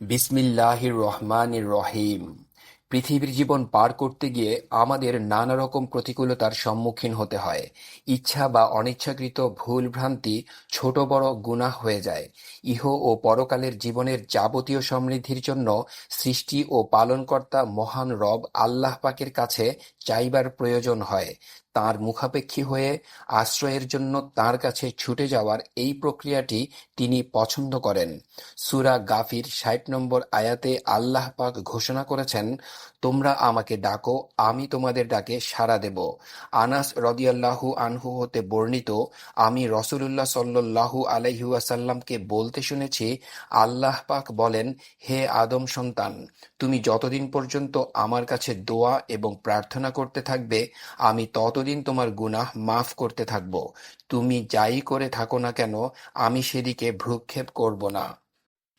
বিসমিল্লাহির রহমানির রহিম। পৃথিবীর জীবন পার করতে গিয়ে আমাদের নানা রকম প্রতিকূলতার সম্মুখীন হতে হয়। ইচ্ছা বা অনিচ্ছাকৃত ভুল-ভ্রান্তি ছোট বড় গুনাহ হয়ে যায়। ইহ ও পরকালের জীবনের যাবতীয় সমৃদ্ধির জন্য সৃষ্টি ও পালনকর্তা মহান রব আল্লাহ পাকের কাছে চাইবার প্রয়োজন হয়। তাঁর মুখাপেক্ষী হয়ে আশ্রয়ের জন্য তাঁর কাছে ছুটে যাওয়ার এই প্রক্রিয়াটি তিনি পছন্দ করেন। সূরা গাফির ৬০ নম্বর আয়াতে আল্লাহ পাক ঘোষণা করেছেন, তোমরা আমাকে ডাকো, আমি তোমাদের ডাকে সাড়া দেব। আনাস রাদিয়াল্লাহু আনহু হতে বর্ণিত, আমি রাসূলুল্লাহ সাল্লাল্লাহু আলাইহি ওয়াসাল্লামকে বলতে শুনেছি, আল্লাহ পাক বলেন, হে আদম সন্তান, তুমি যতদিন পর্যন্ত আমার কাছে দোয়া এবং প্রার্থনা করতে থাকবে, আমি ততদিন তোমার গুনাহ মাফ করতে থাকব। তুমি যাই করে থাকো না কেন, আমি সেদিকে ভ্রূক্ষেপ করব না।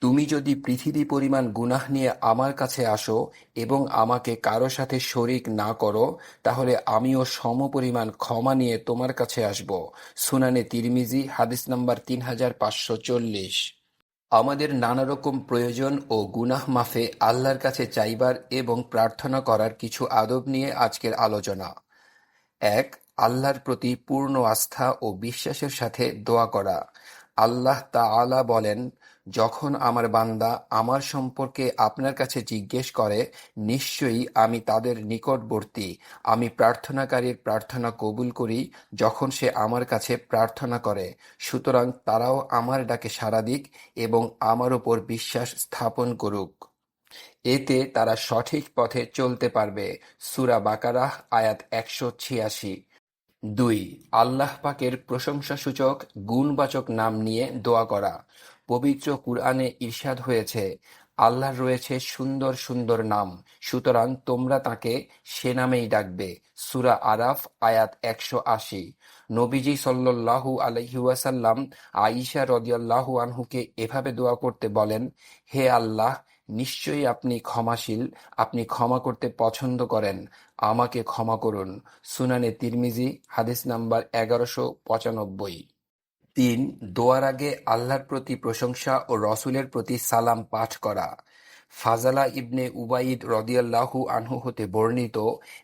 তুমি যদি পৃথিবী পরিমাণ গুনাহ নিয়ে আমার কাছে আসো এবং আমাকে কারো সাথে শরিক না করো, তাহলে আমিও সমপরিমাণ ক্ষমা নিয়ে তোমার কাছে আসব। সুনানে তিরমিজি, হাদিস নাম্বার ৩৫৪০। আমাদের নানা রকম প্রয়োজন ও গুনাহ মাফে আল্লাহর কাছে চাইবার এবং প্রার্থনা করার কিছু আদব নিয়ে আজকের আলোচনা। ১. আল্লাহর প্রতি পূর্ণ আস্থা ও বিশ্বাসের সাথে দোয়া করা। আল্লাহ তাআলা বলেন, যখন আমার বান্দা আমার সম্পর্কে আপনার কাছে জিজ্ঞেস করে, নিশ্চয়ই আমি তাদের নিকটবর্তী। আমি প্রার্থনাকারীর প্রার্থনা কবুল করি যখন সে আমার কাছে প্রার্থনা করে। সুতরাং তারাও আমার ডাকে সাড়া দিক এবং আমার উপর বিশ্বাস স্থাপন করুক। এতে তারা সঠিক পথে চলতে পারবে। সূরা বাকারাহ আয়াত ১৮৬। ২. আল্লাহ পাকের প্রশংসাসূচক গুণবাচক নাম নিয়ে দোয়া করা। পবিত্র কুরআনে ইরশাদ হয়েছে, আল্লাহর রয়েছে সুন্দর সুন্দর নাম, সুতরাং তোমরা তাকে সে নামেই ডাকবে। সূরা আরাফ আয়াত ১৮০। নবীজি সাল্লাল্লাহু আলাইহি ওয়াসাল্লাম আয়িশা রাদিয়াল্লাহু আনহুকে এভাবে দোয়া করতে বলেন, হে আল্লাহ, নিশ্চয়ই আপনি ক্ষমাশীল, আপনি ক্ষমা করতে পছন্দ করেন, আমাকে ক্ষমা করুন। সুনানে তিরমিজি, হাদিস নাম্বার ১১৯৫। ৩. দোয়ার আগে আল্লাহর প্রতি প্রশংসা ও রসূলের প্রতি সালাম পাঠ করা। ফাজালা ইবনে উবাইদ রাদিয়াল্লাহু আনহু হতে বর্ণিত,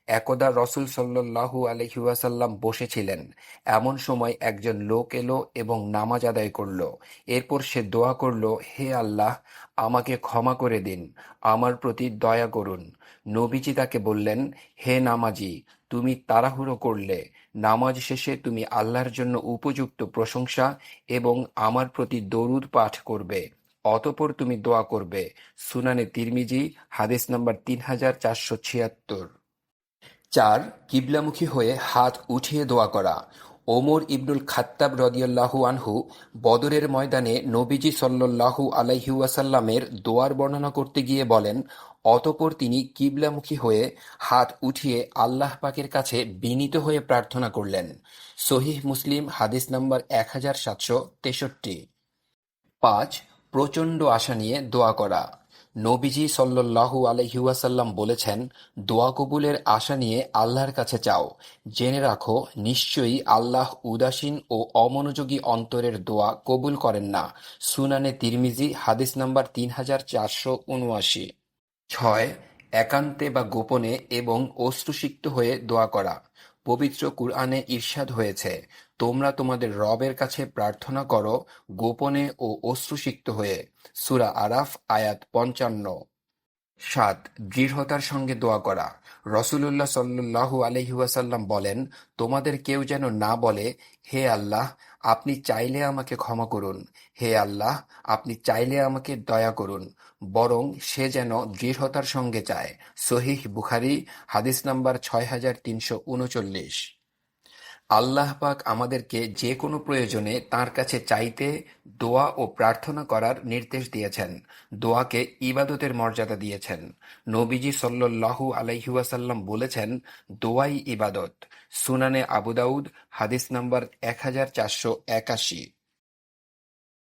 একদা রসূল সাল্লাল্লাহু আলাইহি ওয়াসাল্লাম বসেছিলেন। এমন সময় একজন লোক এলো এবং নামাজ আদায় করল। এরপর সে দোয়া করল, হে আল্লাহ, আমাকে ক্ষমা করে দিন, আমার প্রতি দয়া করুন। নবীজি তাকে বললেন, হে নামাজি, তুমি তাড়াহুড়ো করলে। নামাজ শেষে তুমি আল্লাহর জন্য উপযুক্ত প্রশংসা এবং আমার প্রতি দরুদ পাঠ করবে, অতঃপর তুমি দোয়া করবে। সুনানে তিরমিজি, হাদিস নাম্বার ৩৪৭৬। ৪. কিবলামুখী হয়ে হাত উঠিয়ে দোয়া করা। ওমর ইবনুল খাত্তাব রাদিয়াল্লাহু আনহু বদরের ময়দানে নবীজি সাল্লাল্লাহু আলাইহি ওয়াসাল্লামের দোয়ার বর্ণনা করতে গিয়ে বলেন, অতঃপর তিনি কিবলামুখী হয়ে হাত উঠিয়ে আল্লাহ পাকের কাছে বিনীত হয়ে প্রার্থনা করলেন। সহিহ মুসলিম, হাদিস নাম্বার ১৭৬৩। ৫. প্রচণ্ড আশা নিয়ে দোয়া করা। নবীজি সাল্লাল্লাহু আলাইহি ওয়াসাল্লাম বলেছেন, দোয়া কবুলের আশা নিয়ে আল্লাহর কাছে চাও। জেনে রাখো, নিশ্চয়ই আল্লাহ উদাসীন ও অমনোযোগী অন্তরের দোয়া কবুল করেন না। সুনানে তিরমিজি, হাদিস নাম্বার ৩৪৭৭। ৬. একান্তে বা গোপনে এবং অশ্রুসিক্ত হয়ে দোয়া করা। পবিত্র কুরআনে ইরশাদ হয়েছে, তোমরা তোমাদের রবের কাছে প্রার্থনা করো গোপনে ও অশ্রুসিক্ত হয়ে। সূরা আরাফ আয়াত ৫৫। ৭. দৃঢ়তার সঙ্গে দোয়া করা। রাসূলুল্লাহ সাল্লাল্লাহু আলাইহি ওয়াসাল্লাম বলেন, তোমাদের কেউ যেন না বলে, হে আল্লাহ, আপনি চাইলে আমাকে ক্ষমা করুন, হে আল্লাহ, আপনি চাইলে আমাকে দয়া করুন, বরং সে যেন দৃঢ়তার সঙ্গে চায়। সহিহ বুখারী, হাদিস নাম্বার ৬৩৩৩। আল্লাহ পাক আমাদেরকে যে কোনো প্রয়োজনে তাঁর কাছে চাইতে, দোয়া ও প্রার্থনা করার নির্দেশ দিয়েছেন। দোয়াকে ইবাদতের মর্যাদা দিয়েছেন। নবীজি সাল্লাল্লাহু আলাইহি ওয়াসাল্লাম বলেছেন, দোয়াই ইবাদত। সুনানে আবু দাউদ, হাদিস নাম্বার ১৪৮১।